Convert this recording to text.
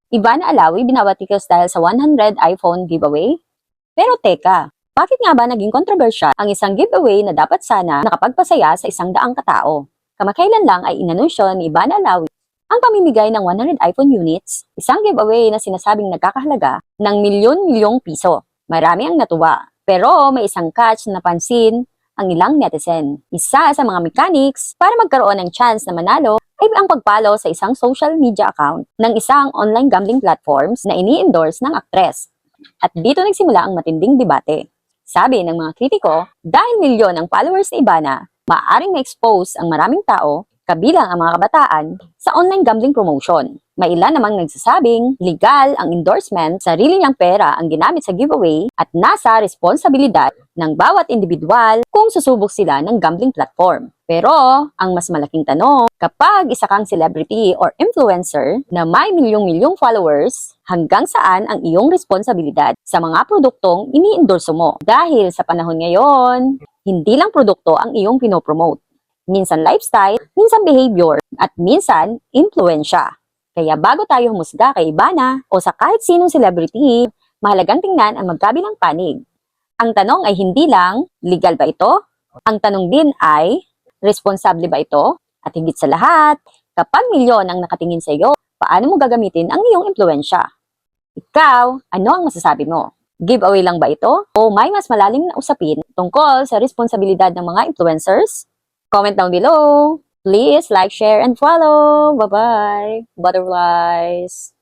Ivana Alawi binawatikos dahil sa 100 iPhone giveaway? Pero teka, bakit nga ba naging kontrobersyal ang isang giveaway na dapat sana nakapagpasaya sa 100 katao? Kamakailan lang ay inanunsyo ni Ivana Alawi ang pamimigay ng 100 iPhone units, isang giveaway na sinasabing nagkakahalaga ng milyon-milyong piso. Marami ang natuwa, pero may isang catch na napansin ang ilang netizen. Isa sa mga mechanics para magkaroon ng chance na manalo ay ang pag-follow sa isang social media account ng isang online gambling platforms na ini-endorse ng aktres. At dito nagsimula ang matinding debate. Sabi ng mga kritiko, dahil milyon ang followers ni Ivana, maaaring ma-expose ang maraming tao, kabilang ang mga kabataan, sa online gambling promotion. May ilan namang nagsasabing legal ang endorsement, sarili niyang pera ang ginamit sa giveaway at nasa responsibilidad ng bawat individual kung susubok sila ng gambling platform. Pero, ang mas malaking tanong, kapag isa kang celebrity or influencer na may milyong-milyong followers, hanggang saan ang iyong responsibilidad sa mga produktong ini-endorso mo? Dahil sa panahon ngayon, hindi lang produkto ang iyong pinopromote. Minsan lifestyle, minsan behavior, at minsan influensya. Kaya bago tayo humusga kay Ivana o sa kahit sinong celebrity, mahalagang tingnan ang magkabilang panig. Ang tanong ay hindi lang, legal ba ito? Ang tanong din ay, responsable ba ito? At higit sa lahat, kapag milyon ang nakatingin sa iyo, paano mo gagamitin ang iyong impluensya? Ikaw, ano ang masasabi mo? Giveaway lang ba ito? O may mas malalim na usapin tungkol sa responsibilidad ng mga influencers? Comment down below. Please like, share, and follow. Bye-bye. Butterflies.